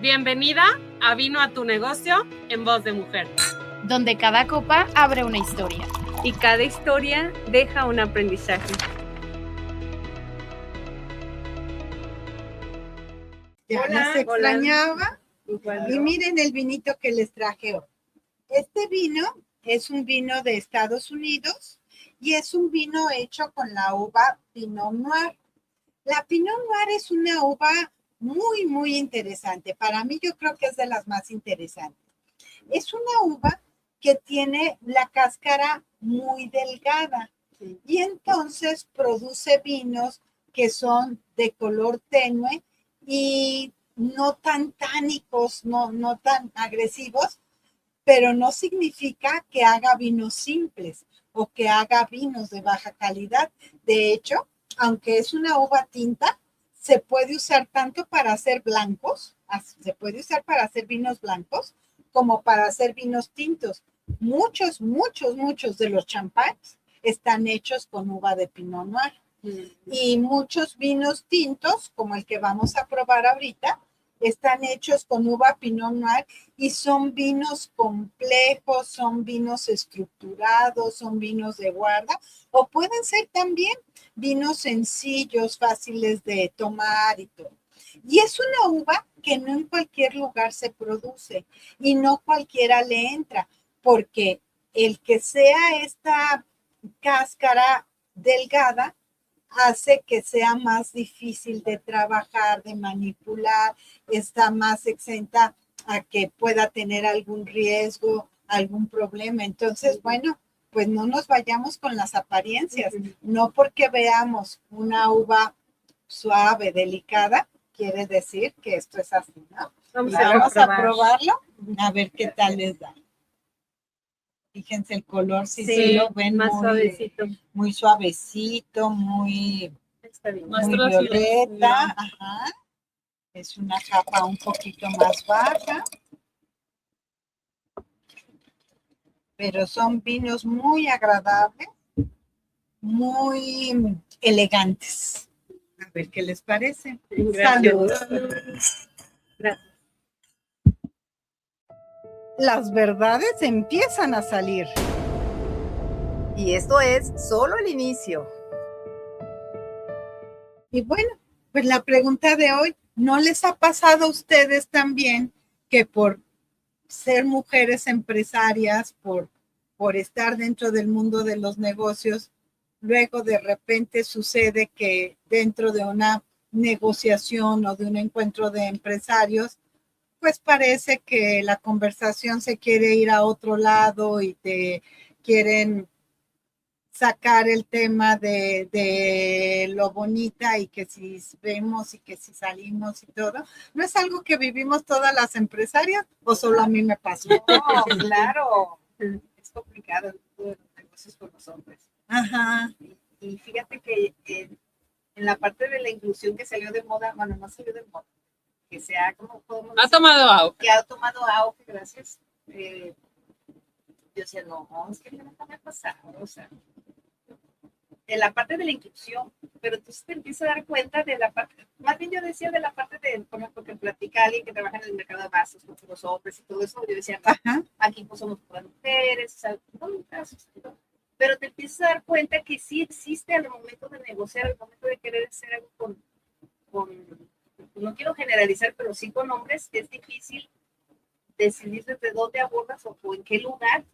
Bienvenida a Vino a tu negocio en voz de mujer, donde cada copa abre una historia y cada historia deja un aprendizaje. Ya las extrañaba. Hola. Y miren el vinito que les traje hoy. Este vino es un vino de Estados Unidos y es un vino hecho con la uva Pinot Noir. La Pinot Noir es una uva muy interesante. Para mí yo creo que es de las más interesantes. Es una uva que tiene la cáscara muy delgada y entonces produce vinos que son de color tenue y no tan tánicos, no tan agresivos, pero no significa que haga vinos simples o que haga vinos de baja calidad. De hecho, aunque es una uva tinta, se puede usar tanto para hacer blancos, se puede usar para hacer vinos blancos, como para hacer vinos tintos. Muchos de los champáns están hechos con uva de Pinot Noir. Y muchos vinos tintos, como el que vamos a probar ahorita, están hechos con uva Pinot Noir y son vinos complejos, son vinos estructurados, son vinos de guarda, o pueden ser también vinos sencillos, fáciles de tomar y todo. Y es una uva que no en cualquier lugar se produce y no cualquiera le entra, porque el que sea esta cáscara delgada hace que sea más difícil de trabajar, de manipular, está más exenta a que pueda tener algún riesgo, algún problema. Entonces, bueno, pues no nos vayamos con las apariencias, no porque veamos una uva suave, delicada, quiere decir que esto es así, ¿no? Vamos a probarlo, a ver qué tal les da. Fíjense el color, si lo ven más suavecito. Muy suavecito, muy violeta. Ajá. Es una capa un poquito más baja. Pero son vinos muy agradables, muy elegantes. A ver qué les parece. Saludos. Gracias. Las verdades empiezan a salir. Y esto es solo el inicio. Y bueno, pues la pregunta de hoy, ¿no les ha pasado a ustedes también que por ser mujeres empresarias, por estar dentro del mundo de los negocios, luego de repente sucede que dentro de una negociación o de un encuentro de empresarios, pues parece que la conversación se quiere ir a otro lado y te quieren sacar el tema de lo bonita y que si vemos y que si salimos y todo? ¿No es algo que vivimos todas las empresarias o solo a mí me pasó? No, claro. Es complicado los negocios con los hombres. Ajá. Y fíjate que en la parte de la inclusión que salió de moda, bueno, no salió de moda, que se ha, ¿cómo podemos decir? Ha tomado auge. Que ha tomado auge, gracias. Yo decía, no, es que nunca me ha pasado, o sea, en la parte de la inclusión, pero entonces te empiezas a dar cuenta de la parte, más bien yo decía de la parte de, por ejemplo, que platica alguien que trabaja en el mercado de vasos con los hombres y todo eso, yo decía, aquí pues somos puras mujeres, o sea, pero te empiezas a dar cuenta que sí existe al momento de negociar, al momento de querer hacer algo con no quiero generalizar, pero sí con hombres, es difícil decidir desde dónde abordas o en qué lugar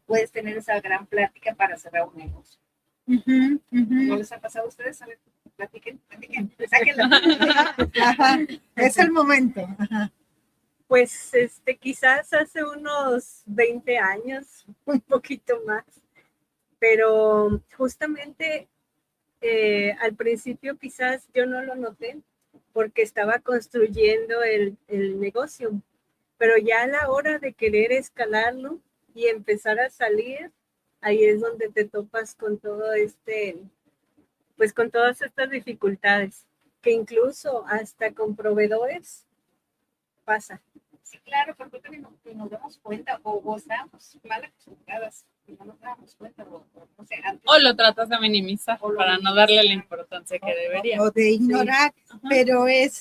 puedes tener esa gran plática para cerrar un negocio. ¿No les ha pasado a ustedes? A ver, platiquen, sáquenlo. Es el momento. Ajá. Pues quizás hace unos 20 años, un poquito más, pero justamente al principio quizás yo no lo noté porque estaba construyendo el negocio, pero ya a la hora de querer escalarlo y empezar a salir, ahí es donde te topas con todo pues con todas estas dificultades, que incluso hasta con proveedores pasa. Sí, claro, porque nos damos cuenta o estábamos mal acostumbradas y no nos dábamos cuenta o no sé, antes. O lo tratas de minimizar para no darle la importancia que debería. O de ignorar, Sí. pero es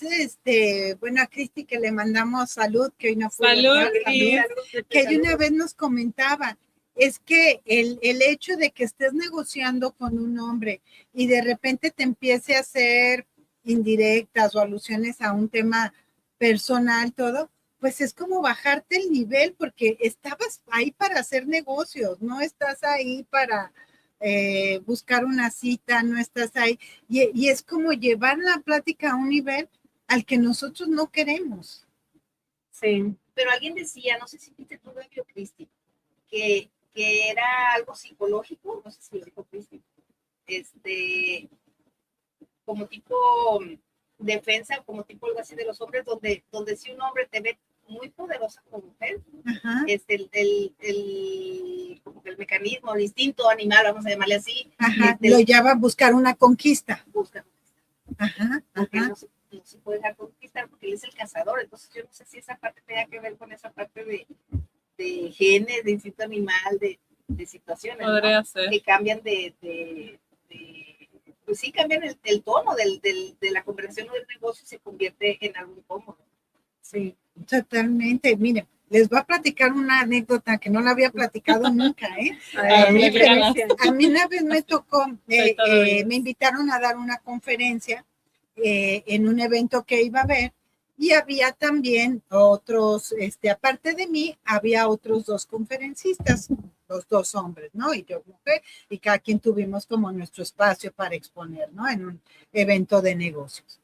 bueno, a Cristi que le mandamos salud, que hoy no pudo Salud, estar, Cris. que ella una vez nos comentaba, es que el hecho de que estés negociando con un hombre y de repente te empiece a hacer indirectas o alusiones a un tema personal, todo, pues es como bajarte el nivel porque estabas ahí para hacer negocios, no estás ahí para buscar una cita, no estás ahí, y es como llevar la plática a un nivel al que nosotros no queremos. Sí. Pero alguien decía, no sé si viste tú, Gaby o Cristi, que era algo psicológico, no sé si lo dijo Cristi, como tipo defensa, como tipo algo así de los hombres, donde si un hombre te ve muy poderosa como mujer, Ajá. Como que el mecanismo, el instinto animal, vamos a llamarle así, lo lleva a buscar una conquista. Busca. Ajá. Porque no se puede dejar conquistar porque él es el cazador, entonces yo no sé si esa parte tenga que ver con esa parte de genes, de instinto animal, de situaciones, Podría ¿no? ser. Que cambian pues sí, cambian el tono de la conversación o del negocio y se convierte en algo incómodo. Sí. Totalmente. Miren, les voy a platicar una anécdota que no la había platicado nunca, ¿eh? A mí una vez me tocó, me invitaron a dar una conferencia en un evento que iba a haber y había también otros, aparte de mí, había otros 2 conferencistas, los 2 hombres, ¿no? Y yo mujer, y cada quien tuvimos como nuestro espacio para exponer, ¿no? En un evento de negocios.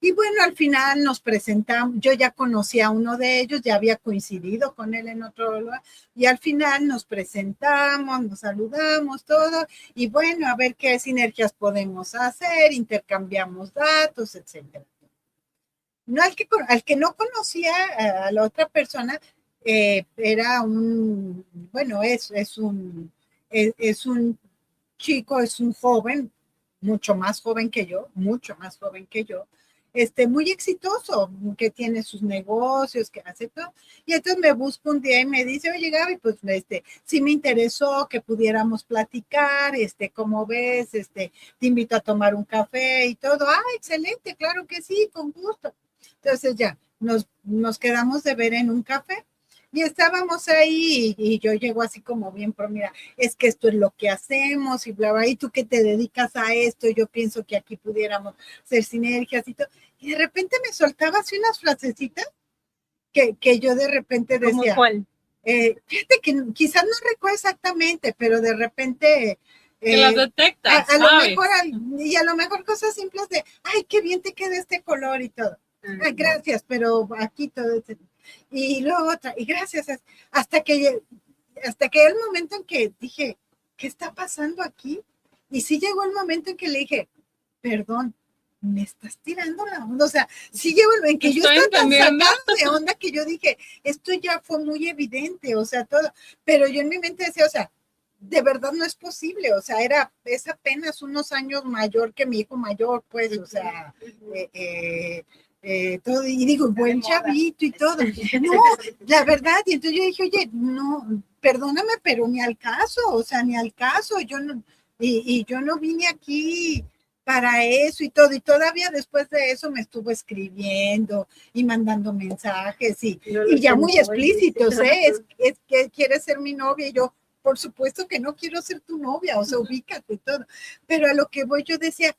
Y bueno, al final nos presentamos, yo ya conocía a uno de ellos, ya había coincidido con él en otro lugar, y al final nos presentamos, nos saludamos, todo, y bueno, a ver qué sinergias podemos hacer, intercambiamos datos, etcétera. No, al que no conocía a la otra persona, era un, bueno, es un chico, es un joven, mucho más joven que yo, muy exitoso, que tiene sus negocios, que hace todo. Y entonces me busca un día y me dice, oye Gaby, pues sí me interesó que pudiéramos platicar, ¿cómo ves? Te invito a tomar un café y todo. Ah, excelente, claro que sí, con gusto. Entonces ya, nos quedamos de ver en un café. Y estábamos ahí y yo llego así como bien, pero mira, es que esto es lo que hacemos y bla, bla, y tú que te dedicas a esto, yo pienso que aquí pudiéramos hacer sinergias y todo. Y de repente me soltaba así unas frasecitas que yo de repente decía. ¿Cómo cuál? Fíjate que quizás no recuerdo exactamente, pero de repente. Que las detectas, a lo mejor, y a lo mejor cosas simples de, ay, qué bien te queda este color y todo. Ay, gracias, pero aquí todo. Y luego otra, y gracias, hasta que el momento en que dije, ¿qué está pasando aquí? Y sí llegó el momento en que le dije, perdón, me estás tirando la onda, o sea, sí llegó en que yo estaba tan sacada de onda que yo dije, esto ya fue muy evidente, o sea, todo, pero yo en mi mente decía, o sea, de verdad no es posible, o sea, es apenas unos años mayor que mi hijo mayor, pues, o sea, todo, y digo, buen chavito y todo. No, la verdad, y entonces yo dije, oye, no, perdóname, pero ni al caso, o sea, ni al caso, yo no, y yo no vine aquí para eso y todo, y todavía después de eso me estuvo escribiendo y mandando mensajes y ya muy explícitos, es que quieres ser mi novia, y yo, por supuesto que no quiero ser tu novia, o sea, ubícate y todo, pero a lo que voy yo decía,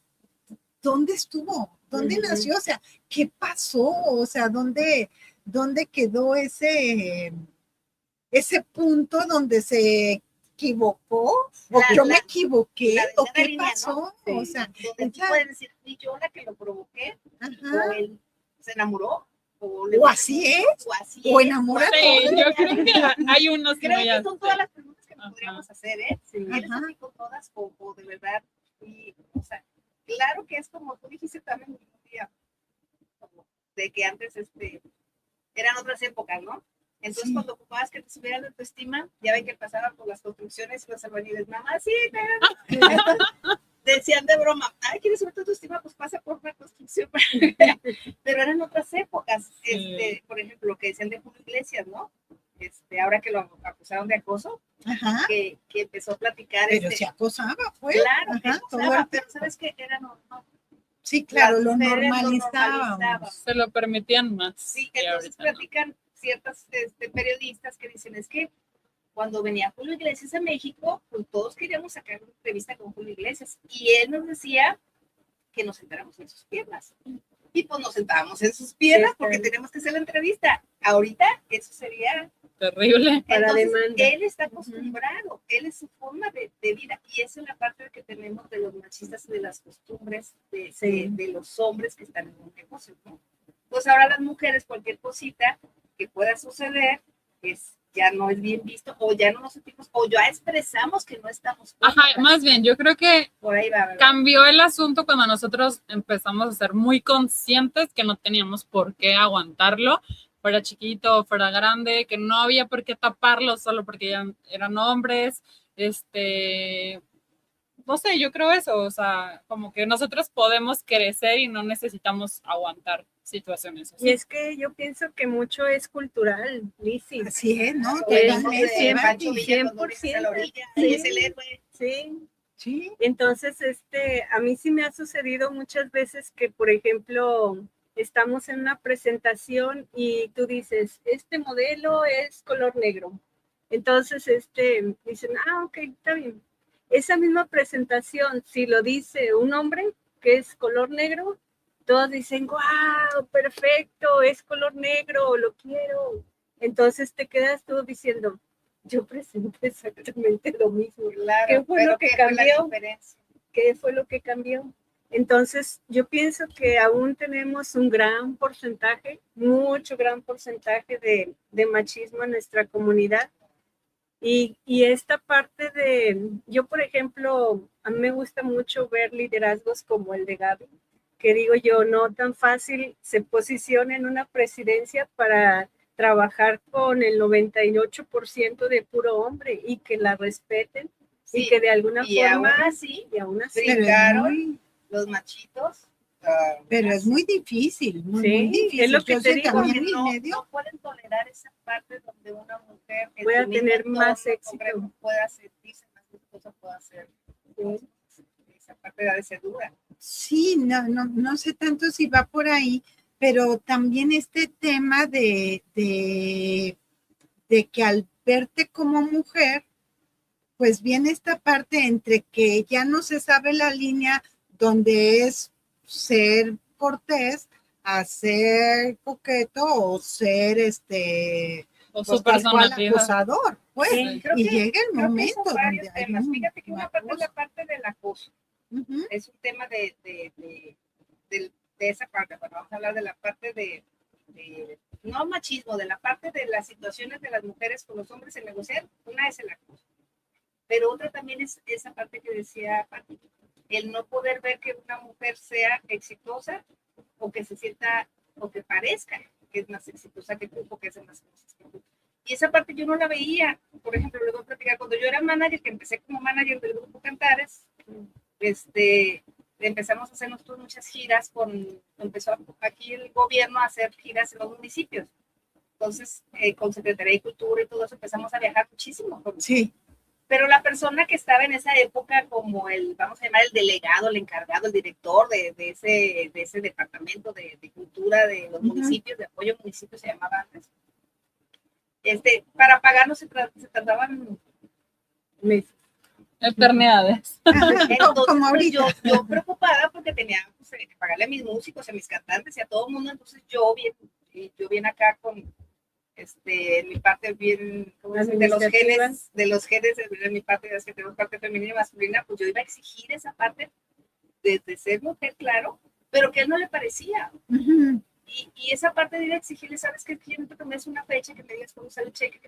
¿dónde estuvo? ¿Dónde nació? O sea, ¿qué pasó? O sea, ¿dónde quedó ese punto donde se equivocó? ¿O yo me equivoqué? ¿O qué línea, pasó? ¿no? Sí. O sea, donde tú puedes decir, fui yo la que lo provoqué, ajá. O él se enamoró, o así es, o enamorado. Sí, yo creo que hay unos creo que son todas las preguntas que podríamos hacer, ¿eh? Sí. ¿Quieres así con todas o de verdad? Y, o sea, claro que es como tú dijiste también un día, como de que antes eran otras épocas, ¿no? Entonces, cuando ocupabas que te subieran la autoestima, ya ven que pasaban por las construcciones y los albañiles, mamá, sí, decían de broma, ay, ¿quieres subir tu autoestima? Pues pasa por una construcción. Pero eran otras épocas. Por ejemplo, lo que decían de Julio Iglesias, ¿no? Ahora que lo acusaron de acoso, que empezó a platicar. Pero se acosaba, pues. Claro, Ajá, acosaba, pero ¿sabes qué? Era normal. Sí, claro, Las lo mujeres normalizábamos. Se lo permitían más. Sí, entonces platican ciertas periodistas que dicen, es que cuando venía Julio Iglesias a México, pues todos queríamos sacar una entrevista con Julio Iglesias. Y él nos decía que nos sentáramos en sus piernas. Y pues nos sentábamos en sus piernas porque tenemos que hacer la entrevista. Ahorita eso sería terrible. Para entonces, demanda. él está acostumbrado, él es su forma de vida. Y esa es la parte que tenemos de los machistas y de las costumbres de los hombres que están en un negocio, ¿no? Pues ahora las mujeres, cualquier cosita que pueda suceder, ya no es bien visto, o ya no nos sentimos, o ya expresamos que no estamos cómodas. Ajá, más bien, yo creo que por ahí va, ¿verdad? Cambió el asunto cuando nosotros empezamos a ser muy conscientes que no teníamos por qué aguantarlo, fuera chiquito, fuera grande, que no había por qué taparlo solo porque ya eran hombres, no sé, yo creo eso, o sea, como que nosotros podemos crecer y no necesitamos aguantar situaciones así. Y es que yo pienso que mucho es cultural, Lizzy. Así es, ¿no? Totalmente. Pancho Villa cuando dice a la orilla, Sí. es el héroe. Sí. Sí. Entonces, a mí sí me ha sucedido muchas veces que, por ejemplo, estamos en una presentación y tú dices, este modelo es color negro. Entonces, dicen, ok, está bien. Esa misma presentación, si lo dice un hombre que es color negro, todos dicen, wow, perfecto, es color negro, lo quiero. Entonces te quedas tú diciendo, yo presenté exactamente lo mismo. Claro, ¿Qué fue lo que cambió? ¿Qué fue lo que cambió? Entonces, yo pienso que aún tenemos un gran porcentaje, gran porcentaje de machismo en nuestra comunidad. Y esta parte yo, por ejemplo, a mí me gusta mucho ver liderazgos como el de Gaby, que digo yo, no tan fácil se posiciona en una presidencia para trabajar con el 98% de puro hombre y que la respeten y que de alguna forma y aún así brincaron los machitos. Pero es muy difícil, muy difícil. Es lo que te digo, no pueden tolerar esa parte donde una mujer pueda tener más éxito, pueda sentirse más exitosa, pueda hacer esa parte de ser dura. Sí, no sé tanto si va por ahí, pero también este tema de que al verte como mujer, pues viene esta parte entre que ya no se sabe la línea donde es ser cortés a ser coqueto o ser o pues, su tal cual personalidad. acosador, pues, y llega el momento donde hay fíjate que una parte es la parte del acoso. Uh-huh. Es un tema de esa parte. Bueno, vamos a hablar de la parte de no machismo, de la parte de las situaciones de las mujeres con los hombres en negociar. Una es el acoso, pero otra también es esa parte que decía Pati, el no poder ver que una mujer sea exitosa o que se sienta o que parezca que es más exitosa que tú o que hace más cosas que tú. Y esa parte yo no la veía. Por ejemplo, les voy a platicar, cuando yo era manager, que empecé como manager del grupo Cantares, empezamos a hacer nosotros muchas giras empezó aquí el gobierno a hacer giras en los municipios. Entonces, con Secretaría de Cultura y todo eso, empezamos a viajar muchísimo. Sí. Pero la persona que estaba en esa época como vamos a llamar el delegado, el encargado, el director de ese departamento de cultura de los municipios, de apoyo a municipios se llamaba antes, para pagarnos se tardaban meses. Eternidades. Entonces, como ahorita. yo preocupada porque tenía que pagarle a mis músicos, a mis cantantes y a todo el mundo, entonces yo bien acá con mi parte bien de los genes de mi parte, es que tenemos parte femenina y masculina, pues yo iba a exigir esa parte de ser mujer, claro, pero que a él no le parecía. Uh-huh. Y esa parte de ir a exigirle, ¿sabes qué? Quiero que tomes una fecha, que me digas cómo sale el cheque,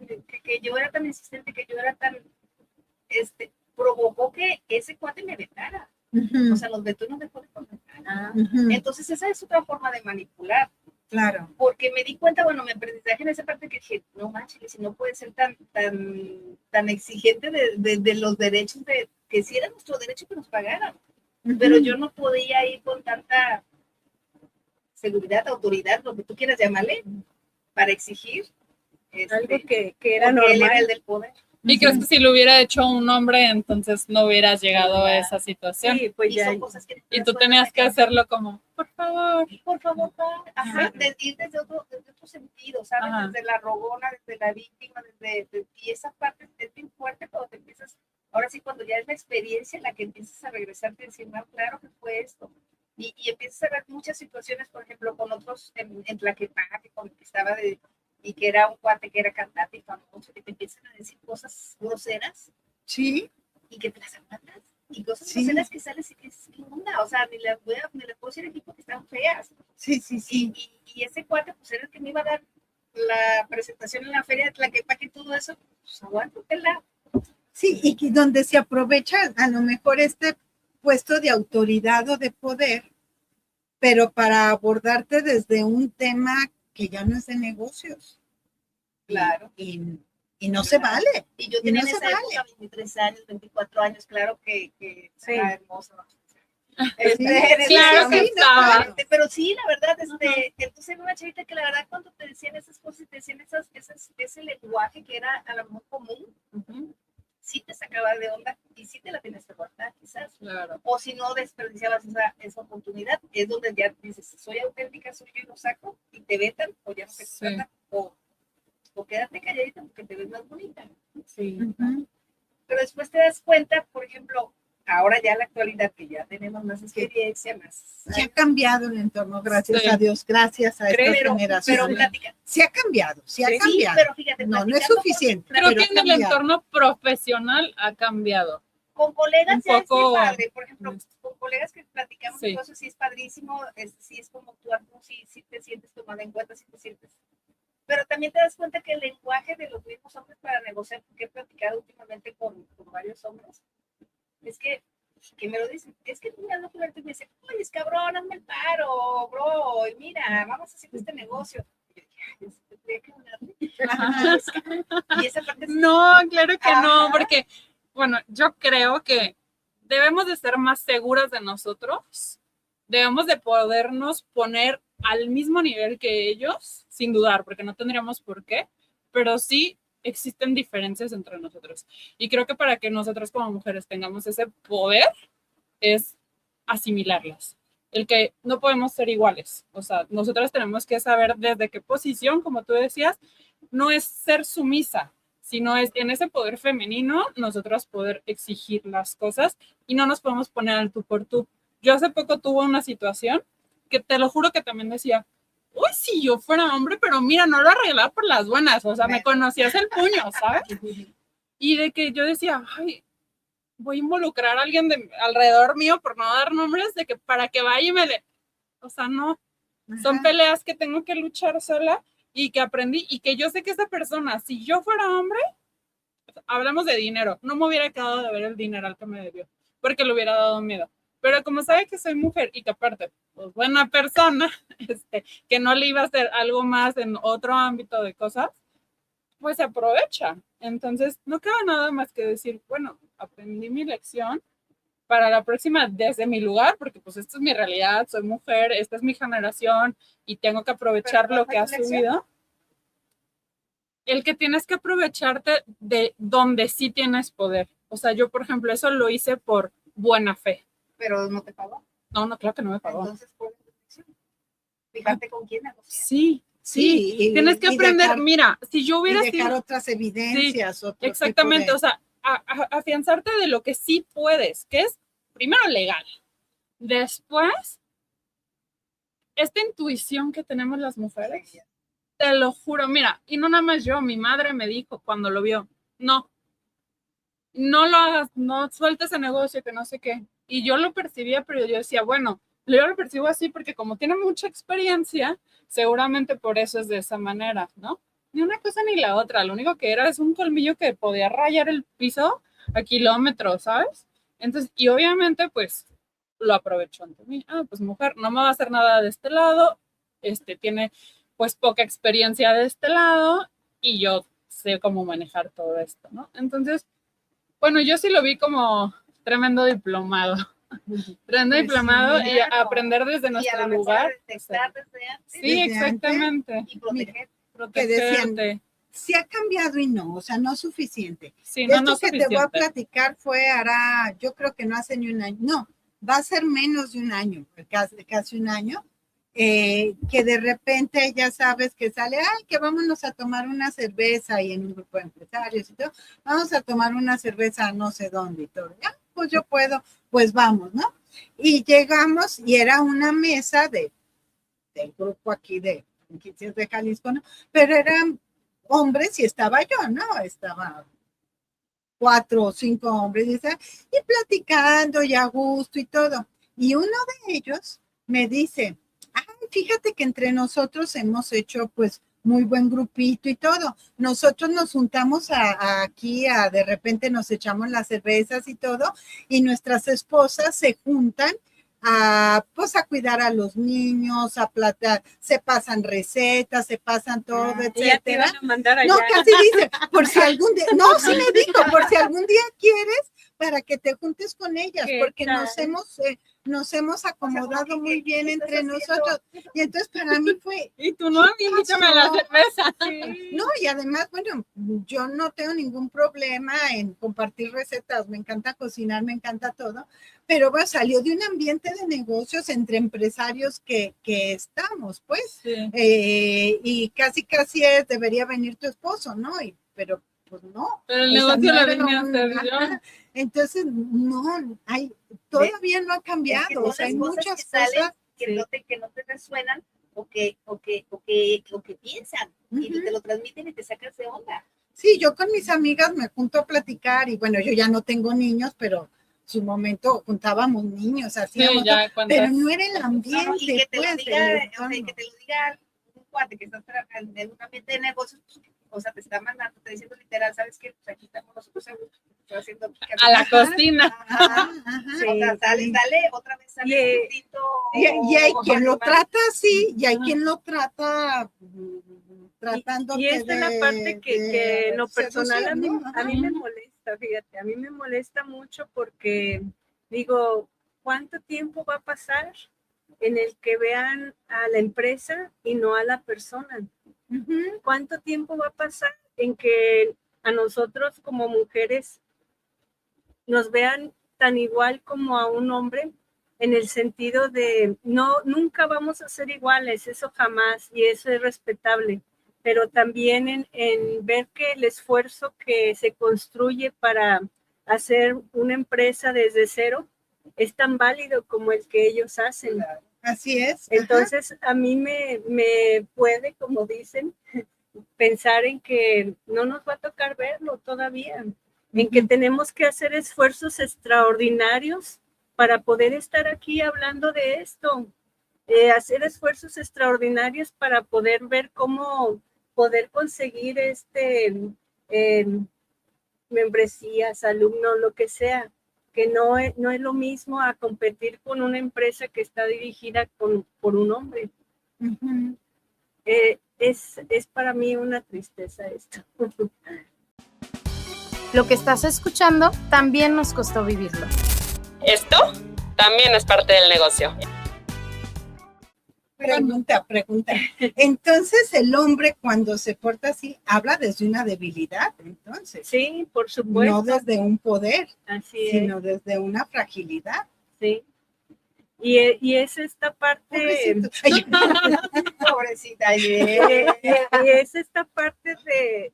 que yo era tan insistente, que yo era tan, provocó que ese cuate me vetara. Uh-huh. O sea, los vetó y no dejó de contratar. Uh-huh. Entonces esa es otra forma de manipular. Claro. Porque me di cuenta, mi aprendizaje en esa parte que dije, no manches, si no puede ser tan exigente de los derechos, que si era nuestro derecho que nos pagaran. pero yo no podía ir con tanta seguridad, autoridad, lo que tú quieras llamarle, para exigir algo que era porque él era normal. el del poder. ¿Y crees que si lo hubiera hecho un hombre, entonces no hubieras llegado a esa situación? Sí, pues Y ya. son cosas que Y tú tenías que hacerlo como, por favor. por favor, ajá, ir desde otro sentido, ¿sabes? Ajá. Desde la rogona, desde la víctima, y esa parte es bien fuerte cuando te empiezas, ahora sí, cuando ya es la experiencia en la que empiezas a regresarte y decir, no, claro que fue esto. Y empiezas a ver muchas situaciones, por ejemplo, con otros en Tlaquepaque, con el que estaba y que era un cuate que era cantante y famoso, que te empiezan a decir cosas groseras Sí, y que te las aguantas. Y cosas Sí. groseras que sales y que es ¿qué onda? O sea, ni las puedo decir aquí porque están feas. sí, sí, sí. Y ese cuate, pues era el que me iba a dar la presentación en la feria de Tlaquepaque y todo eso, pues aguántatela. Sí, y que donde se aprovecha a lo mejor este puesto de autoridad o de poder, pero para abordarte desde un tema que ya no es de negocios. Claro. Y no se vale. Y yo Y tenía no en se esa vale. época 23 años, 24 años, claro que Sí. era hermoso. Claro que estaba. Pero sí, la verdad, entonces era una chavita que la verdad cuando te decían esas cosas y te decían ese lenguaje que era a lo mejor común, sí te sacaba de onda y sí te la tienes que guardar, quizás. Claro. O si no desperdiciabas esa oportunidad, es donde ya dices, soy auténtica, soy yo y lo saco, y te vetan, o ya no te contratan, o quédate calladita porque te ves más bonita. Sí. Pero después te das cuenta, por ejemplo, ahora ya en la actualidad que ya tenemos más experiencia, más... Se ha cambiado el entorno, gracias Sí. a Dios, gracias a estas Pero generaciones. platica. Se ha cambiado, se ha Sí, cambiado. pero fíjate, No es platicando suficiente. Creo pero que ha en el cambiado. entorno profesional ha cambiado. con colegas Un ya es poco- bien padre, por ejemplo, con colegas que platicamos Sí. y todo eso sí es padrísimo, sí es como tú sí te sientes tomada en cuenta, sí te sientes. Pero también te das cuenta que el lenguaje de los mismos hombres para negociar, porque he platicado últimamente con varios hombres, es que me lo dicen, es que mira, no quiero y me dice, oye, es cabrón, hazme el paro, bro, y mira, vamos a hacer este negocio. Y yo dije, ay, yo tendría que hablarle. Y esa parte es No, claro que no, Ajá. porque, bueno, yo creo que debemos de ser más seguras de nosotros, debemos de podernos poner al mismo nivel que ellos, sin dudar, porque no tendríamos por qué, pero sí existen diferencias entre nosotros. Y creo que para que nosotros como mujeres tengamos ese poder es asimilarlas. El que no podemos ser iguales. O sea, nosotras tenemos que saber desde qué posición, como tú decías, no es ser sumisa, sino es en ese poder femenino nosotros poder exigir las cosas y no nos podemos poner al tú por tú. Yo hace poco tuve una situación que te lo juro que también decía, uy, si yo fuera hombre, pero mira, no lo arreglaba por las buenas, o sea, me conocías el puño, ¿sabes? Y de que yo decía, ay, voy a involucrar a alguien alrededor mío, por no dar nombres, de que para que vaya y me le... O sea, no, son peleas que tengo que luchar sola y que aprendí y que yo sé que esa persona, si yo fuera hombre, hablamos de dinero, no me hubiera quedado de ver el dinero que me debió, porque le hubiera dado miedo. Pero como sabe que soy mujer y que aparte, pues buena persona, que no le iba a hacer algo más en otro ámbito de cosas, pues se aprovecha. Entonces, no queda nada más que decir, bueno, aprendí mi lección para la próxima desde mi lugar, porque pues esta es mi realidad, soy mujer, esta es mi generación y tengo que aprovechar lo que ha subido. El que tienes que aprovecharte de donde sí tienes poder. O sea, yo, por ejemplo, eso lo hice por buena fe. Pero no te pagó. No, claro que no me pagó. Entonces, ¿cuál es la lección? Fíjate con quién negociar. Sí. Tienes que aprender, dejar, mira, si yo hubiera y dejar sido... otras evidencias. Sí, exactamente, o sea, afianzarte de lo que sí puedes, que es primero legal. Después, esta intuición que tenemos las mujeres, te lo juro, mira, y no nada más yo, mi madre me dijo cuando lo vio, no lo hagas, no sueltes ese negocio, que no sé qué. Y yo lo percibía, pero yo decía, bueno, yo lo percibo así porque como tiene mucha experiencia, seguramente por eso es de esa manera, ¿no? Ni una cosa ni la otra, lo único que era es un colmillo que podía rayar el piso a kilómetros, ¿sabes? Entonces, y obviamente, pues, lo aprovechó ante mí. Pues mujer, no me va a hacer nada de este lado, tiene pues poca experiencia de este lado y yo sé cómo manejar todo esto, ¿no? Entonces, bueno, yo sí lo vi como tremendo diplomado. prendo inflamado y Claro. aprender desde Y a nuestro lo mejor lugar. detectar desde antes Sí, Desde exactamente. y proteger. que Protegerte. decían, sí ha cambiado y no, o sea, no es suficiente. Sí, no, Esto no que te voy a suficiente. platicar yo creo que no hace ni un año, no, va a ser menos de un año, casi un año, que de repente ya sabes que sale, ay, que vámonos a tomar una cerveza y en un grupo de empresarios y todo, vamos a tomar una cerveza no sé dónde y todo, ya, pues yo puedo, pues vamos, ¿no? Y llegamos y era una mesa del grupo aquí de Jalisco, ¿no? Pero eran hombres y estaba yo, ¿no? Estaba 4 o 5 hombres y platicando y a gusto y todo. Y uno de ellos me dice, ay, fíjate que entre nosotros hemos hecho pues muy buen grupito y todo. Nosotros nos juntamos aquí, de repente nos echamos las cervezas y todo, y nuestras esposas se juntan pues a cuidar a los niños, a platar, se pasan recetas, se pasan todo, Y ya te etcétera. iban a mandar allá. No, casi dice, por si algún día, no, sí me dijo, por si algún día quieres, para que te juntes con ellas, ¿Qué porque tal? nos hemos acomodado como que, muy bien ¿qué entre estás haciendo? nosotros. Y entonces para mí fue, Y tú no, invítame a la cerveza. no, y además, bueno, yo no tengo ningún problema en compartir recetas, me encanta cocinar, me encanta todo, pero bueno, salió de un ambiente de negocios entre empresarios que estamos, pues, Sí. y casi debería venir tu esposo, ¿no? Pero pues no. Pero el O sea, negocio no lo era vine a hacer yo. ajá. Entonces, no, todavía no ha Es que cambiado, son o sea, hay las cosas muchas que salen cosas. que no te resuenan o que piensan y Ujú. te lo transmiten y te sacas de onda. Sí, yo con mis amigas me junto a platicar y bueno, yo ya no tengo niños, pero en su momento juntábamos niños, Sí, hacíamos, ya pero no era el No, ambiente, y que te lo pues, diga, el o sea, entorno. que te lo diga un cuate que está en un ambiente de negocios, pues, o sea, te está mandando, te diciendo literal, ¿sabes qué? Pues aquí estamos nosotros haciendo a la cocina. Ajá, ajá. o sea, sale, otra vez sale un tinto. Y hay quien lo trata así, y hay Ajá. quien lo trata tratando Y esta es la parte que en lo personal a mí me Ajá. molesta, fíjate, a mí me molesta mucho porque digo, ¿cuánto tiempo va a pasar en el que vean a la empresa y no a la persona? ¿Cuánto tiempo va a pasar en que a nosotros como mujeres nos vean tan igual como a un hombre? En el sentido de, no, nunca vamos a ser iguales, eso jamás, y eso es respetable, pero también en ver que el esfuerzo que se construye para hacer una empresa desde cero es tan válido como el que ellos hacen. Así es. Entonces, a mí me puede, como dicen, pensar en que no nos va a tocar verlo todavía, en que tenemos que hacer esfuerzos extraordinarios para poder estar aquí hablando de esto, hacer esfuerzos extraordinarios para poder ver cómo poder conseguir membresías, alumnos, lo que sea, que no es lo mismo a competir con una empresa que está dirigida por un hombre. Es para mí una tristeza esto. Lo que estás escuchando también nos costó vivirlo. Esto también es parte del negocio. Pregunta. Entonces, el hombre cuando se porta así, habla desde una debilidad, entonces. Sí, por supuesto. No desde un poder, así sino desde una fragilidad. Sí. Y es esta parte. Pobrecita. Y es esta parte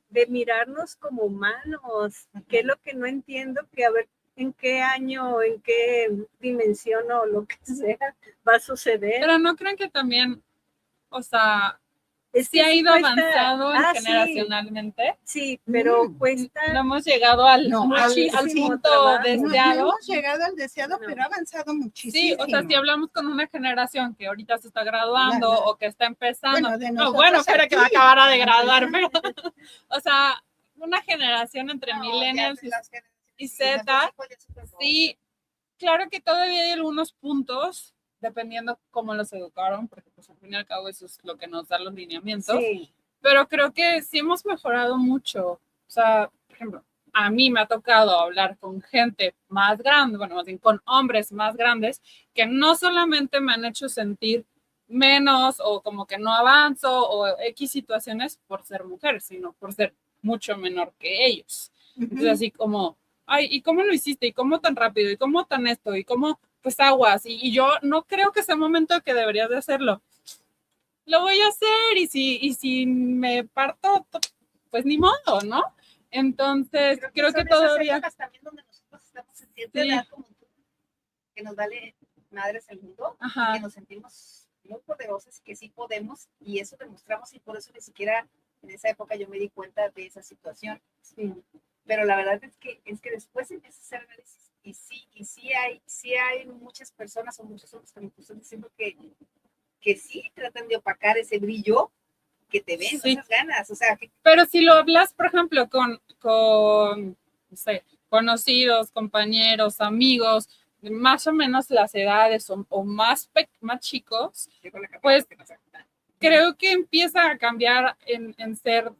de mirarnos como humanos, que es lo que no entiendo, que a ver en qué año, en qué dimensión o lo que sea va a suceder. Pero no creen que también, o sea, Es sí que ha ido cuesta- avanzado sí. generacionalmente. Sí, pero cuesta. No hemos llegado al muchísimo punto trabajo. No deseado. hemos llegado al deseado, No. pero ha avanzado Sí, muchísimo. o sea, si hablamos con una generación que ahorita se está graduando La- o que está empezando, Bueno, de no, nosotros bueno, espera que va a aquí. acabar de graduar, pero, o sea, una generación entre millennials y Z, sí, claro que todavía hay algunos puntos, dependiendo cómo los educaron, porque pues al fin y al cabo eso es lo que nos da los lineamientos, Sí. pero creo que sí hemos mejorado mucho. O sea, por ejemplo, a mí me ha tocado hablar con gente más grande, bueno, más bien con hombres más grandes, que no solamente me han hecho sentir menos o como que no avanzo o X situaciones por ser mujer, sino por ser mucho menor que ellos. Entonces, así como, ay, ¿y cómo lo hiciste? ¿Y cómo tan rápido? ¿Y cómo tan esto? ¿Y cómo, pues, aguas? Y yo no creo que sea el momento que deberías de hacerlo. Lo voy a hacer y si me parto, pues ni modo, ¿no? Entonces, creo que todavía... También donde nosotros estamos en cierta edad como tú, que nos vale madres el mundo, que nos sentimos muy poderosas y que sí podemos, y eso demostramos, y por eso ni siquiera en esa época yo me di cuenta de esa situación. Sí. Pero la verdad es que después empieza a hacer análisis, y sí hay muchas personas o muchos hombres que me están diciendo que sí tratan de opacar ese brillo que te ven, esas ganas, o sea. Pero si lo hablas, por ejemplo, con no sé, conocidos, compañeros, amigos, más o menos las edades o más chicos, pues creo que empieza a cambiar en ser,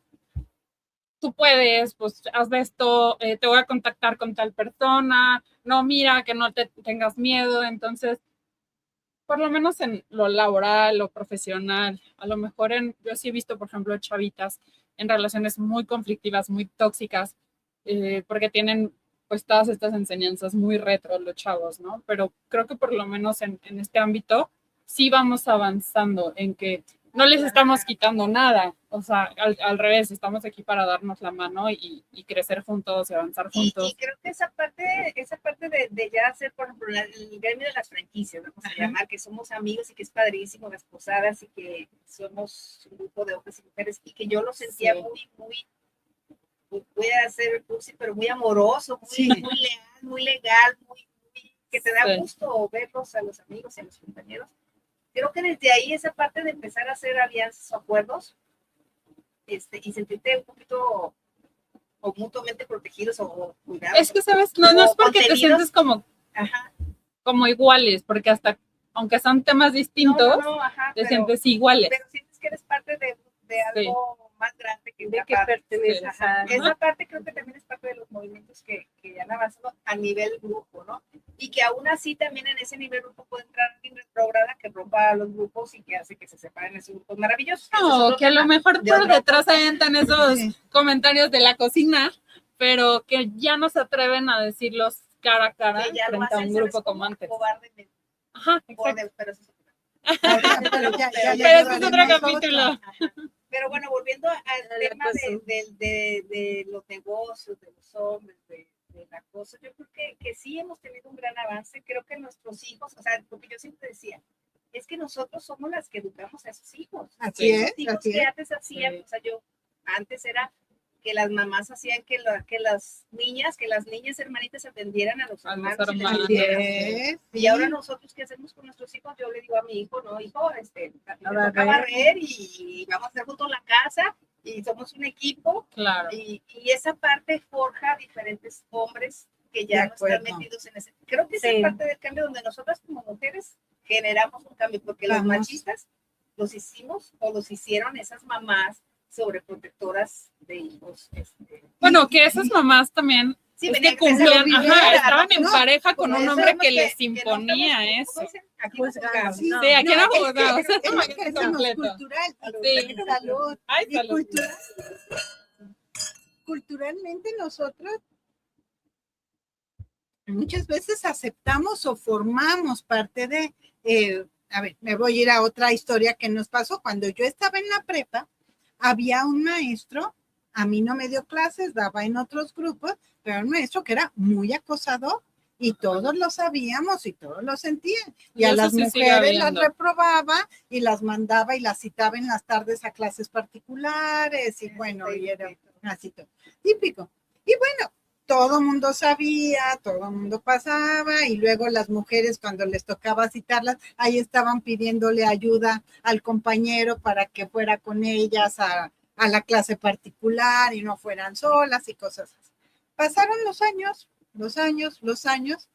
tú puedes, pues haz esto, te voy a contactar con tal persona, no, mira, que no te tengas miedo, entonces por lo menos en lo laboral, lo profesional, a lo mejor yo sí he visto, por ejemplo, chavitas en relaciones muy conflictivas, muy tóxicas, porque tienen pues todas estas enseñanzas muy retro los chavos, ¿no? Pero creo que por lo menos en este ámbito sí vamos avanzando en que no les estamos quitando nada, o sea, al revés, estamos aquí para darnos la mano y crecer juntos y avanzar juntos. Y creo que esa parte de ya hacer, por ejemplo, el gremio de las franquicias, vamos a llamar, que somos amigos y que es padrísimo, las posadas y que somos un grupo de hombres y mujeres y que yo lo sentía muy, voy a hacer el cursi, pero muy amoroso, muy leal, muy legal, muy que te da gusto verlos a los amigos y a los compañeros. Creo que desde ahí esa parte de empezar a hacer alianzas o acuerdos y sentirte un poquito o mutuamente protegidos o cuidados. Es que, ¿sabes? No es porque te sientes como iguales, porque hasta, aunque son temas distintos, te sientes iguales. Pero sientes que eres parte de algo más grande que pertenece a... Esa parte creo que también es parte de los movimientos que han avanzado a nivel grupo, ¿no? Y que aún así también en ese nivel grupo puede entrar alguien retrógrada que rompa a los grupos y que hace que se separen esos grupos maravillosos. No, que a lo mejor por detrás entran esos comentarios de la cocina, pero que ya no se atreven a decirlos cara a cara frente a un grupo como antes. Cobardemente. Ajá, exacto. Pero eso es otro capítulo. Pero bueno, volviendo al tema de los negocios, de los hombres, de la cosa, yo creo que sí hemos tenido un gran avance. Creo que nuestros hijos, o sea, porque yo siempre decía, es que nosotros somos las que educamos a esos hijos. Así es. Que antes hacían, o sea, antes era que las mamás hacían que las niñas hermanitas atendieran a los hermanos. Y ahora nosotros, ¿qué hacemos con nuestros hijos? Yo le digo a mi hijo, no, hijo, me toca barrer y vamos a hacer juntos la casa y somos un equipo. Claro. Y esa parte forja diferentes hombres que ya no están metidos en ese. Creo que esa es parte del cambio donde nosotras como mujeres generamos un cambio, porque los machistas los hicieron esas mamás sobreprotectoras de hijos. Bueno, que esas mamás también cumplían, estaban en pareja con un hombre que les imponía eso. Aquí aquí no juzgamos. Es cultural, salud. Culturalmente nosotros muchas veces aceptamos o formamos parte de, a ver, me voy a ir a otra historia que nos pasó. Cuando yo estaba en la prepa, había un maestro, a mí no me dio clases, daba en otros grupos, pero un maestro que era muy acosador y todos lo sabíamos y todos lo sentían. Y a las mujeres las reprobaba y las mandaba y las citaba en las tardes a clases particulares y bueno, y era así todo. Típico. Y bueno, todo mundo sabía, todo mundo pasaba y luego las mujeres cuando les tocaba citarlas, ahí estaban pidiéndole ayuda al compañero para que fuera con ellas a la clase particular y no fueran solas y cosas así. Pasaron los años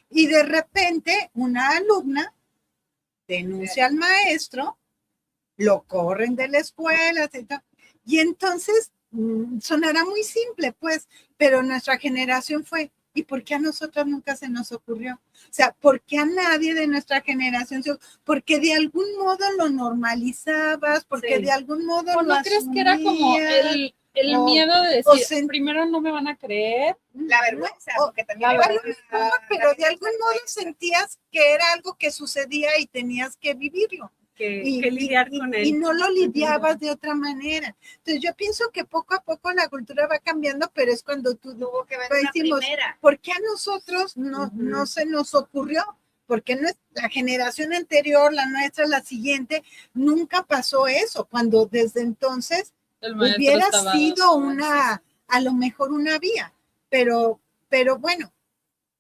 y de repente una alumna denuncia al maestro, lo corren de la escuela y entonces sonará muy simple, pues, pero nuestra generación fue, ¿y por qué a nosotros nunca se nos ocurrió? O sea, ¿por qué a nadie de nuestra generación? Porque de algún modo lo normalizabas, porque de algún modo ¿O lo no crees que era como el miedo de decir, primero no me van a creer? La vergüenza, porque también pero de algún modo sentías que era algo que sucedía y tenías que vivirlo. Que lidiar con él. Y no lo lidiabas de otra manera. Entonces yo pienso que poco a poco la cultura va cambiando, pero es cuando tú tuvo que ver decimos, ¿por qué a nosotros no se nos ocurrió? Porque la generación anterior, la nuestra, la siguiente, nunca pasó eso, cuando desde entonces hubiera sido a lo mejor una vía, pero bueno,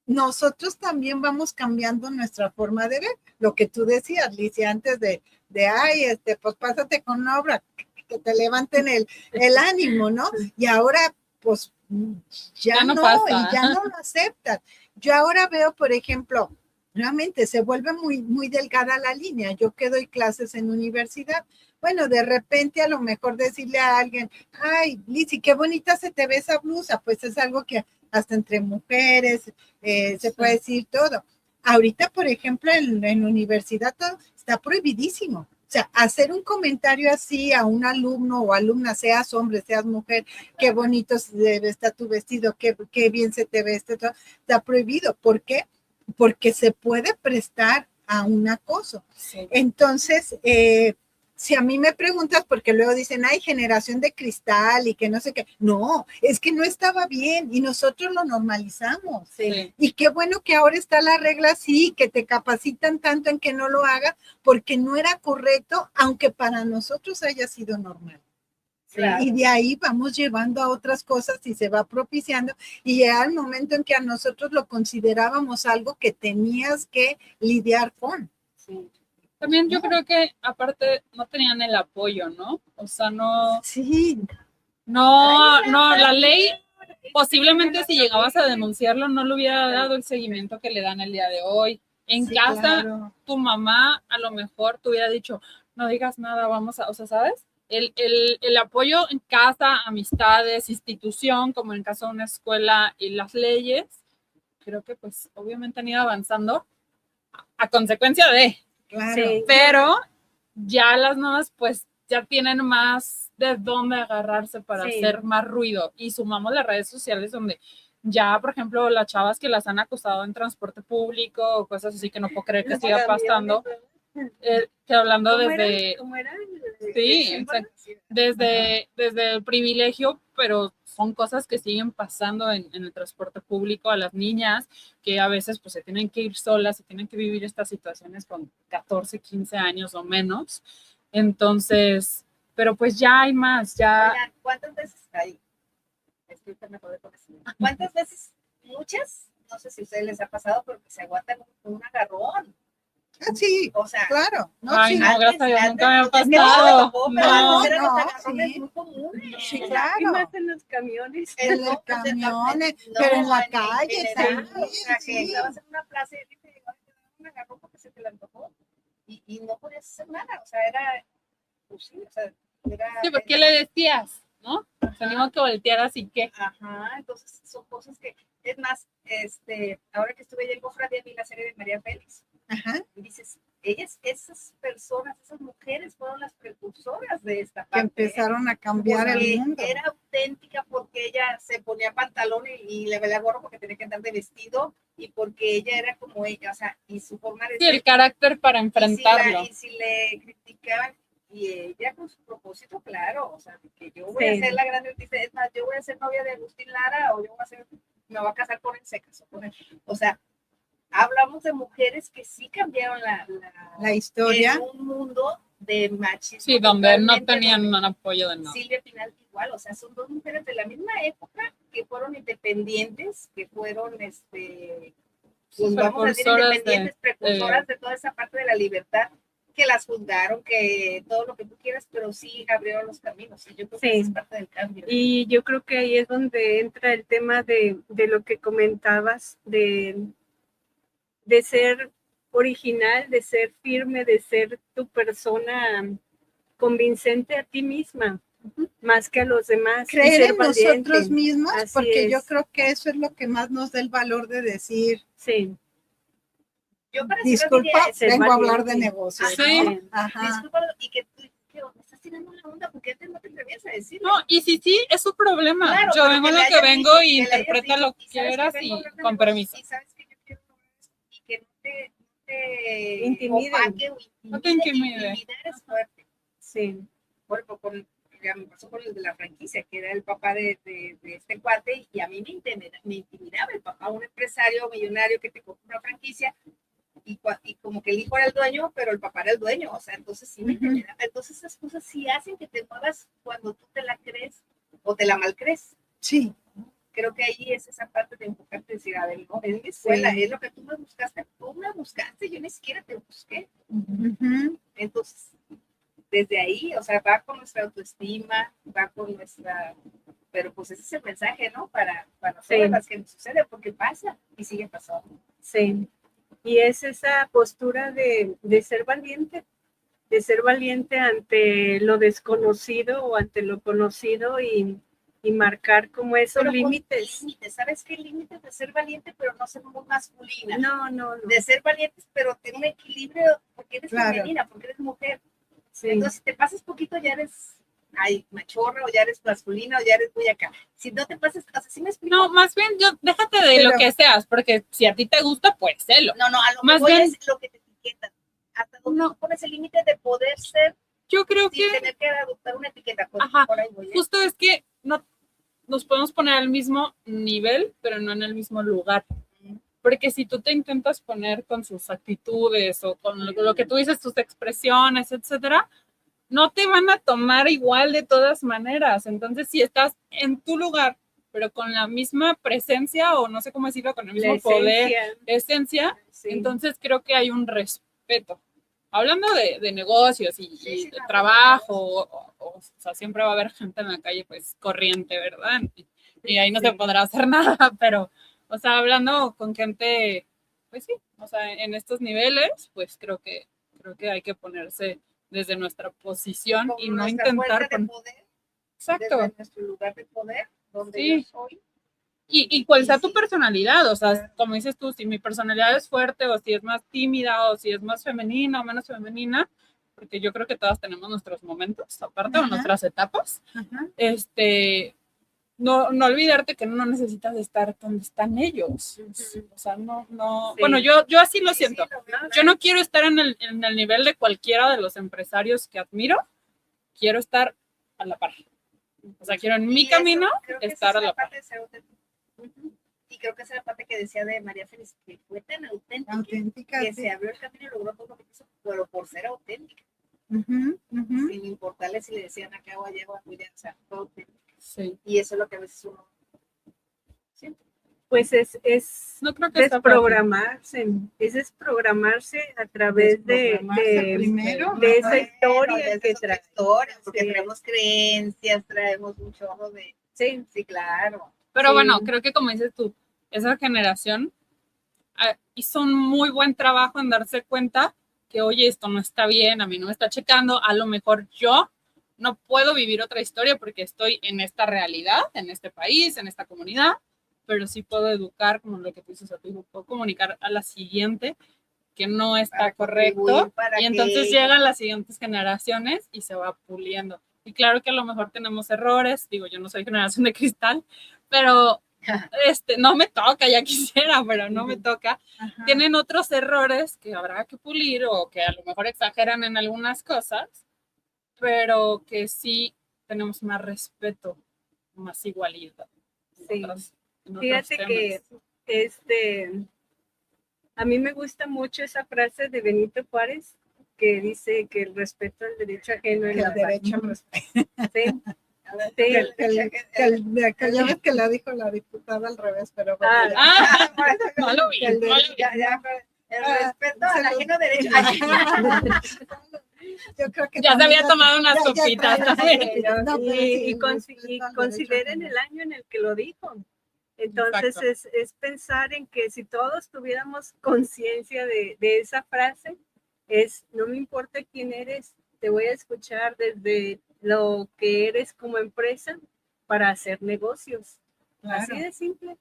nosotros también vamos cambiando nuestra forma de ver. Lo que tú decías, Licia, antes de ay, pues pásate con una obra, que te levanten el ánimo, ¿no? Y ahora, pues, ya no y ya no lo aceptan. Yo ahora veo, por ejemplo, realmente se vuelve muy, muy delgada la línea. Yo que doy clases en universidad, bueno, de repente a lo mejor decirle a alguien, ay, Lizy, qué bonita se te ve esa blusa, pues es algo que hasta entre mujeres se puede decir todo. Ahorita, por ejemplo, en la universidad todo está prohibidísimo. O sea, hacer un comentario así a un alumno o alumna, seas hombre, seas mujer, qué bonito está tu vestido, qué bien se te ve todo, está prohibido. ¿Por qué? Porque se puede prestar a un acoso. Sí. Entonces, si a mí me preguntas, porque luego dicen, hay generación de cristal y que no sé qué, no, es que no estaba bien y nosotros lo normalizamos. Sí. Y qué bueno que ahora está la regla así, que te capacitan tanto en que no lo hagas, porque no era correcto, aunque para nosotros haya sido normal. Claro. Y de ahí vamos llevando a otras cosas y se va propiciando y llega el momento en que a nosotros lo considerábamos algo que tenías que lidiar con. Sí. También yo creo que aparte no tenían el apoyo, ¿no? O sea, no. Sí. No, la ley posiblemente si llegabas a denunciarlo no le hubiera dado el seguimiento que le dan el día de hoy. En casa, claro, tu mamá a lo mejor te hubiera dicho, no digas nada, vamos a, o sea, ¿sabes? El apoyo en casa, amistades, institución, como en el caso de una escuela y las leyes, creo que pues obviamente han ido avanzando a consecuencia de... Claro. Sí, pero ya las nuevas pues ya tienen más de dónde agarrarse para hacer más ruido y sumamos las redes sociales donde ya, por ejemplo, las chavas que las han acosado en transporte público o cosas así que no puedo creer que siga pasando, que hablando desde... ¿Cómo era? Sí, exacto. Desde el privilegio, pero son cosas que siguen pasando en el transporte público a las niñas, que a veces pues se tienen que ir solas, se tienen que vivir estas situaciones con 14, 15 años o menos. Entonces, pero pues ya hay más, ya... Oigan, ¿cuántas veces hay? ¿Cuántas veces? Muchas, no sé si a ustedes les ha pasado, pero que se aguantan un agarrón. Sí, o sea, claro. No, ay, sí, no, gracias a Dios, nunca me ha pasado. No, eran los agarrones muy comunes. Sí, claro. Y más en los camiones. En los camiones, pero en la calle. O sea, que estabas en una plaza y te un agarrón porque se te la antojó y no podías hacer nada. O sea, era, pues sí, o sea, era... Sí, porque le decías, ¿no? Teníamos que voltear así que... Ajá, entonces son cosas que... Es más, ahora que estuve ya en Cofradía, vi la serie de María Félix. Ajá. Y dices, esas personas, esas mujeres fueron las precursoras de esta parte. Que empezaron a cambiar el mundo. Era auténtica porque ella se ponía pantalón y le veía gorro porque tenía que andar de vestido y porque ella era como ella, o sea, y su forma de ser. Sí, el carácter para enfrentarlo. Y si le criticaban, y ella con su propósito, claro, o sea, que yo voy a ser la gran artista, es más, yo voy a ser novia de Agustín Lara o me voy a casar con él, se casó con él. O sea, hablamos de mujeres que sí cambiaron la historia en un mundo de machismo. Sí, donde no tenían un apoyo de nada. Silvia Pinal igual, o sea, son dos mujeres de la misma época que fueron independientes, que fueron, pues vamos a decir, independientes, precursoras de toda esa parte de la libertad, que las fundaron, que todo lo que tú quieras, pero sí abrieron los caminos, y yo creo que es parte del cambio. Y yo creo que ahí es donde entra el tema de lo que comentabas, de ser original, de ser firme, de ser tu persona convincente a ti misma. más que a los demás. y Creer ser en valiente. nosotros mismos, Así porque yo es. creo que eso es lo que más nos da el valor de decir, Sí, Yo para disculpa, ser vengo a hablar de valiente. negocios. Sí. ¿no? Ajá. disculpa, y que tú me estás tirando la onda, porque antes no te atrevías a decirlo. No, y sí, es su problema. Claro, Yo pero vengo que lo le que hayas vengo dicho, y que le hayas interpreta dicho, lo que y sabes quieras vengo a y hablar de con negocios, permiso. y sabes que yo quiero lograr esto, y que no te Intimiden. opaque o No te intimide. Intimidar es fuerte. sí, Bueno, ya me pasó con el de la franquicia, que era el papá de este cuate, y a mí me intimidaba el papá, un empresario millonario que te compra una franquicia, y como que el hijo era el dueño, pero el papá era el dueño, o sea, entonces sí me intimidaba. Entonces esas cosas sí hacen que te muevas cuando tú te la crees o te la mal crees. Sí. Creo que ahí es esa parte de enfocarte y decir, a ver, no, es mi escuela, Sí. es lo que tú me buscaste, yo ni siquiera te busqué. Ujú. Entonces, desde ahí, o sea, va con nuestra autoestima, va con nuestra, pero pues ese es el mensaje, ¿no? Para todas las que nos sucede, porque pasa y sigue pasando. sí. Y es esa postura de ser valiente ante lo desconocido o ante lo conocido y marcar como esos Pero límites. ¿Sabes qué? Límites de ser valiente, pero no ser muy masculina. No. De ser valientes, pero tener un equilibrio, porque eres Claro. femenina, porque eres mujer. Sí. Entonces, si te pasas poquito, ya eres machorra, o ya eres masculina, o ya eres muy acá. Si no te pasas, o sea, ¿sí me explico? No, más bien, déjate de lo que seas, porque si a ti te gusta, pues sélo. No, a lo Más mejor bien- es lo que te etiquetan. Hasta donde tú pones el límite de poder ser Yo creo sin que tener que adoptar una etiqueta. Pues, Ajá. por ahí voy, ¿eh? justo es que no nos podemos poner al mismo nivel, pero no en el mismo lugar. Porque si tú te intentas poner con sus actitudes o con lo que tú dices, tus expresiones, etcétera, no te van a tomar igual de todas maneras. Entonces, si estás en tu lugar, pero con la misma presencia, o no sé cómo decirlo, con el mismo poder, esencia, Sí. entonces creo que hay un respeto. Hablando de negocios y de claro, trabajo, o sea, siempre va a haber gente en la calle, pues, corriente, ¿verdad? Y ahí no se podrá hacer nada, pero, o sea, hablando con gente, pues sí, o sea, en estos niveles, pues creo que hay que ponerse desde nuestra posición Como y no nuestra intentar fuente de poder, Exacto. desde nuestro lugar de poder, donde Sí. yo soy. Y cuál sea Sí. tu personalidad, o sea, como dices tú, si mi personalidad es fuerte o si es más tímida o si es más femenina o menos femenina, porque yo creo que todas tenemos nuestros momentos aparte o nuestras etapas, Ajá. no olvidarte que no necesitas estar donde están ellos. O sea, no. Sí. Bueno, yo así lo Sí, siento. lo veo, Yo no quiero estar en el nivel de cualquiera de los empresarios que admiro, quiero estar a la par. O sea, quiero en mi camino estar a la par. Y creo que esa es la parte que decía de María Félix, que fue tan Auténtica. que Sí. se abrió el camino y logró todo lo que quiso, pero por ser auténtica, Ujú, ujú. sin importarle si le decían acá o allá o acullá, o sea, fue auténtica. Sí. Y eso es lo que a veces uno siente. Pues es No creo que sea desprogramarse, es desprogramarse a través Desprogramarse primero. de esa Ajá. historia Esa que es otra trae. historia, porque Sí. traemos creencias, traemos un chorro de... Sí, Sí, claro. Pero Sí. bueno, creo que como dices tú, esa generación hizo un muy buen trabajo en darse cuenta que, oye, esto no está bien, a mí no me está checando, a lo mejor yo no puedo vivir otra historia porque estoy en esta realidad, en este país, en esta comunidad, pero sí puedo educar, como lo que tú dices a tu hijo, puedo comunicar a la siguiente que no está Para correcto, contribuir, para y entonces que- llegan las siguientes generaciones y se va puliendo. Y claro que a lo mejor tenemos errores, digo, yo no soy generación de cristal, pero no me toca, ya quisiera, pero no me toca. Ajá. Tienen otros errores que habrá que pulir o que a lo mejor exageran en algunas cosas, pero que sí tenemos más respeto, más igualdad. Sí. En Fíjate otros que temas. a mí me gusta mucho esa frase de Benito Juárez que dice que el respeto al derecho ajeno es Que la el paz. derecho al respeto. Sí, Que ya ves que la dijo la diputada al revés, pero bueno, Ah, ya. No lo vi, Que el no lo derecho- vi. El respeto al ajeno derecho. Yo creo que Ya se también había tomado una ya sopita trae también. esa- No, pero sí, y el respeto al consideren derecho el año en el que lo dijo. Entonces Exacto. es pensar en que si todos tuviéramos conciencia de esa frase, no me importa quién eres, te voy a escuchar desde lo que eres como empresa para hacer negocios. Claro. Así de simple.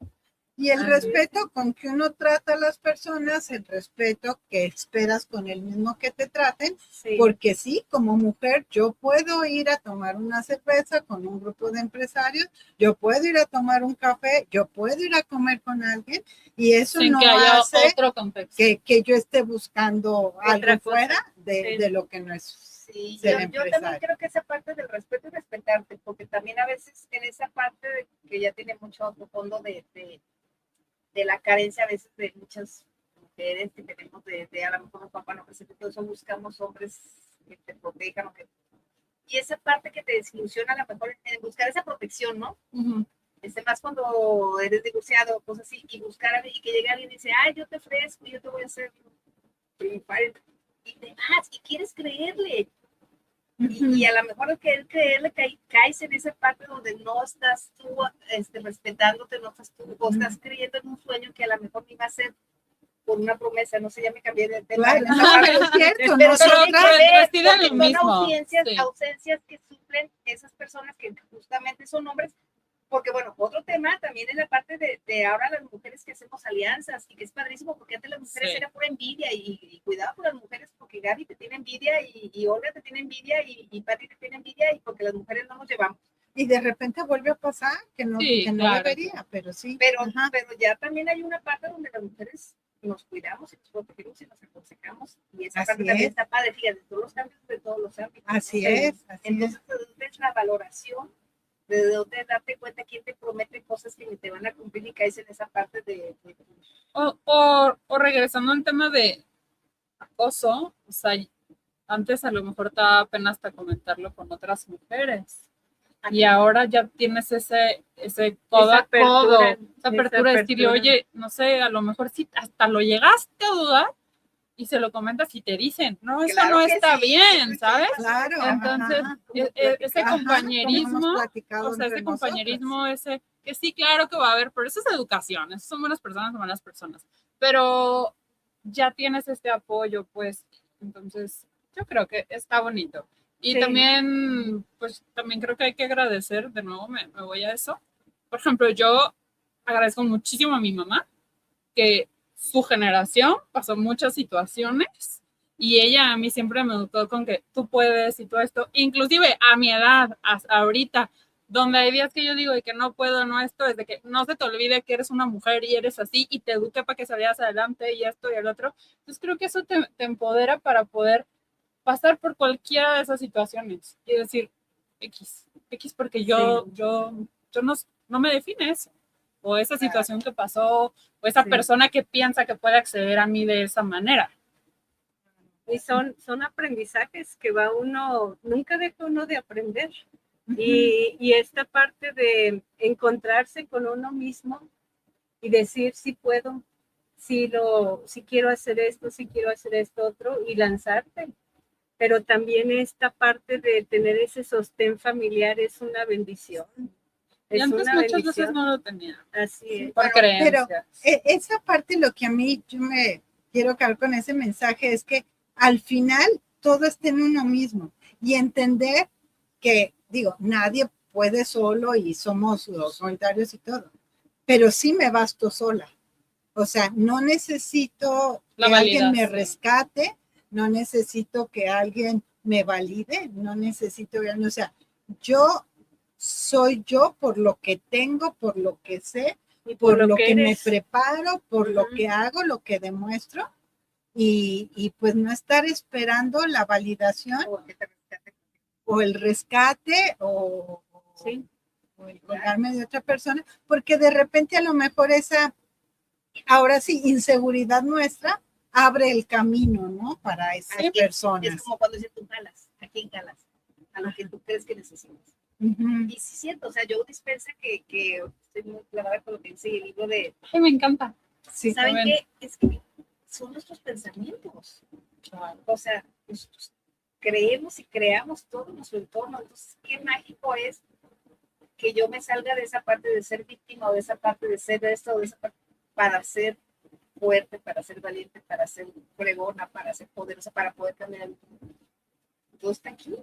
Y el Así respeto con que uno trata a las personas, el respeto que esperas con el mismo que te traten, Sí. porque sí, como mujer, yo puedo ir a tomar una cerveza con un grupo de empresarios, yo puedo ir a tomar un café, yo puedo ir a comer con alguien, y eso Sin no que haya hace otro contexto. que yo esté buscando algo cosa. fuera Sí. de lo que no es. Sí, Ser yo también empresario. creo que esa parte del respeto y respetarte, porque también a veces en esa parte que ya tiene mucho fondo de la carencia a veces de muchas mujeres que tenemos de a lo mejor los papás no presenten, todo eso buscamos hombres que te protejan o que, y esa parte que te desilusiona a lo mejor en buscar esa protección, ¿no? Ujú. Más cuando eres divorciado o cosas así, y buscar y que llegue alguien y dice, ay, yo te ofrezco, yo te voy a hacer y demás, y quieres creerle. Y a lo mejor que creerle caes en esa parte donde no estás tú respetándote, no estás tú, o estás creyendo en un sueño que a lo mejor iba a ser por una promesa, no sé, ya me cambié de tema. Claro, pero es cierto, pero nosotras, reside en lo son mismo, ausencias, sí. ausencias que sufren esas personas que justamente son hombres. Porque bueno, otro tema también es la parte de ahora las mujeres que hacemos alianzas y que es padrísimo porque antes las mujeres Sí. era pura envidia y cuidado con las mujeres porque Gaby te tiene envidia y Olga te tiene envidia y Pati te tiene envidia y porque las mujeres no nos llevamos. y de repente vuelve a pasar, que no, Sí, que no claro. debería, pero sí. Pero Ajá. ya también hay una parte donde las mujeres nos cuidamos y nos protegemos y nos aconsejamos y esa Así parte también es. está padre, fíjate, todos los cambios de todos los ámbitos. Así ¿no? es, así Entonces, es la valoración de dónde darte cuenta quién te promete cosas que ni te van a cumplir y caes en esa parte de O regresando al tema de acoso, o sea, antes a lo mejor te daba pena hasta comentarlo con otras mujeres. Y ahora ya tienes ese codo a codo, esa apertura de decirle, oye, no sé, a lo mejor si hasta lo llegaste a dudar y se lo comentas y te dicen, no, eso Claro no que está sí, bien, ¿sabes? Claro. Entonces, ajá. ese Ajá, compañerismo, como hemos platicado o sea, entre ese compañerismo, ese, que sí, claro que va a haber, pero eso es educación, eso son buenas personas, pero ya tienes este apoyo, pues, entonces, yo creo que está bonito. Y Sí. también, pues, también creo que hay que agradecer, de nuevo me voy a eso. Por ejemplo, yo agradezco muchísimo a mi mamá, que su generación pasó muchas situaciones y ella a mí siempre me educó con que tú puedes y todo esto, inclusive a mi edad, hasta ahorita, donde hay días que yo digo de que no puedo, no esto, es de que no se te olvide que eres una mujer y eres así y te eduque para que salgas adelante y esto y el otro. Entonces creo que eso te empodera para poder pasar por cualquiera de esas situaciones y decir X porque yo no me define eso, o esa situación que pasó, o esa persona que piensa que puede acceder a mí de esa manera. Y son aprendizajes que va uno, nunca deja uno de aprender. Y esta parte de encontrarse con uno mismo y decir si puedo, si quiero hacer esto, si quiero hacer esto otro y lanzarte. Pero también esta parte de tener ese sostén familiar es una bendición. Y antes muchas veces no lo tenía. Así es. Por creencias. Pero esa parte, lo que a mí yo me quiero quedar con ese mensaje es que al final todo está en uno mismo y entender que, digo, nadie puede solo y somos los solitarios y todo, pero sí me basto sola. O sea, no necesito que alguien me rescate, no necesito que alguien me valide, no necesito, o sea, yo soy yo por lo que tengo, por lo que sé, y por lo que me preparo, por lo que hago, lo que demuestro, y pues no estar esperando la validación o el rescate o el colgarme de otra persona, porque de repente a lo mejor esa, ahora sí, inseguridad nuestra abre el camino, ¿no? Para esas personas. Es como cuando dices tú jalas, ¿a quién jalas? A lo que tú crees que necesitas. Y sí es cierto, o sea, yo dispensa que estoy muy clavada con lo que dice el libro de... Ay, me encanta. Sí, ¿saben qué? Es que son nuestros pensamientos. O sea, nosotros creemos y creamos todo nuestro entorno. Entonces, qué mágico es que yo me salga de esa parte de ser víctima o de esa parte de ser esto o de esa parte para ser fuerte, para ser valiente, para ser fregona, para ser poderosa, para poder cambiar el mundo. Todo está aquí.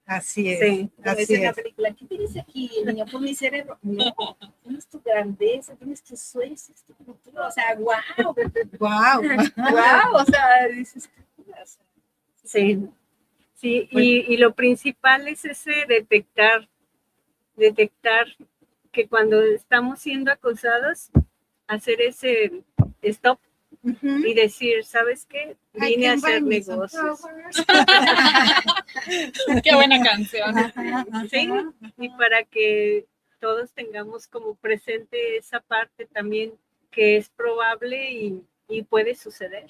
Así es. Sí, Como Así dice en la es. película, ¿qué tienes aquí, niño? Por mi cerebro. No, tienes tu grandeza, tienes tus sueños, tu cultura. O sea, wow, Wow. wow. O sea, dices, o sea, sí, sí. Y lo principal es ese detectar que cuando estamos siendo acosados, hacer ese stop y decir, ¿sabes qué? Vine a hacer negocios. Qué buena canción. Sí, y para que todos tengamos como presente esa parte también que es probable y puede suceder.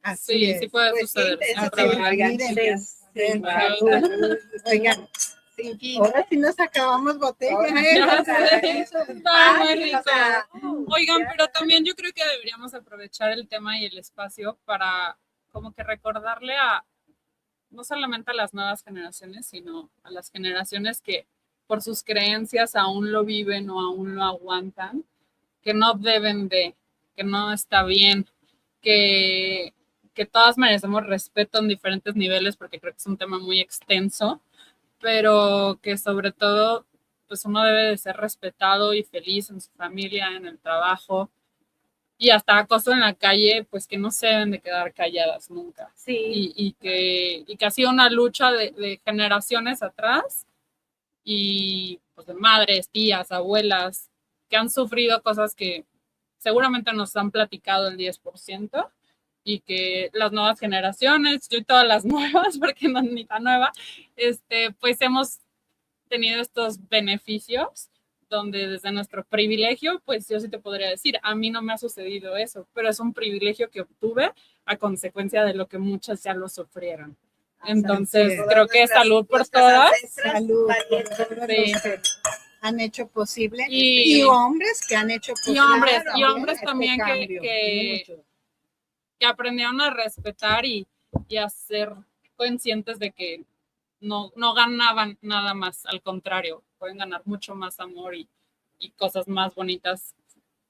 Así Sí, es. sí puede pues, suceder. sí, eso sin sí, problema. oigan, Miren, chicas. Ven, Wow. salud. Oigan, Sin fin. ahora sí nos acabamos botella. Ya sé, está muy Ay, rico. o sea, Oigan, pero también yo creo que deberíamos aprovechar el tema y el espacio para como que recordarle a no solamente a las nuevas generaciones, sino a las generaciones que por sus creencias aún lo viven o aún lo aguantan, que no deben de, que no está bien, que, que todas merecemos respeto en diferentes niveles, porque creo que es un tema muy extenso, pero que sobre todo, pues uno debe de ser respetado y feliz en su familia, en el trabajo, y hasta acoso en la calle, pues que no se deben de quedar calladas nunca. Sí. Y que ha sido una lucha de generaciones atrás y pues de madres, tías, abuelas, que han sufrido cosas que seguramente nos han platicado el 10% y que las nuevas generaciones, yo y todas las nuevas, porque no ni tan nueva, pues hemos tenido estos beneficios donde desde nuestro privilegio, pues yo sí te podría decir, a mí no me ha sucedido eso, pero es un privilegio que obtuve a consecuencia de lo que muchas ya lo sufrieron. Entonces, Sí. creo que salud por todas. Salud. Sí. Han hecho posible. Y- Y hombres que han hecho posible. Y hombres también cambio. que aprendieron a respetar y a ser conscientes de que no ganaban nada más, al contrario, pueden ganar mucho más amor y cosas más bonitas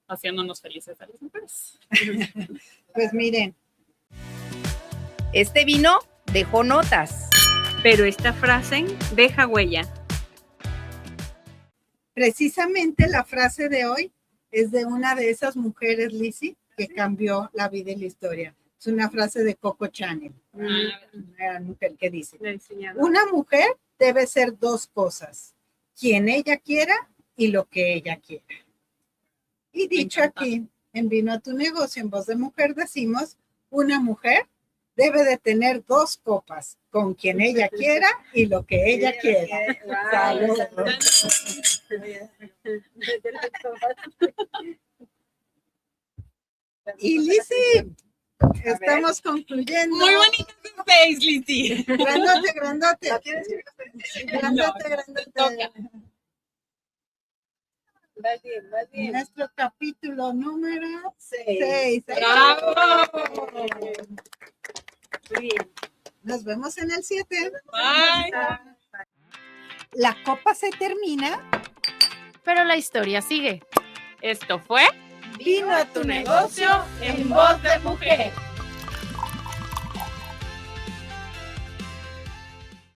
haciéndonos felices a las mujeres. Pues miren, Este vino dejó notas. Pero esta frase deja huella. precisamente la frase de hoy es de una de esas mujeres, Lizzy, que cambió la vida y la historia. Es una frase de Coco Chanel, una mujer que dice, La enseñadora. una mujer debe ser dos cosas, quien ella quiera y lo que ella quiera. Y dicho aquí, en Vino a tu Negocio, en Voz de Mujer, decimos, una mujer debe de tener dos copas, con quien ella quiera y lo que ella quiera. Salud. Y Lizzy, estamos concluyendo. Muy bonita tu face, Lizzy. Grandote, grandote. Grandote, Toca. grandote. Vas bien, vas bien. Nuestro capítulo número 6. 6. ¡Bravo! Muy bien. Nos vemos en el 7. Bye. La copa se termina. Pero la historia sigue. Esto fue Vino a tu negocio en Voz de Mujer.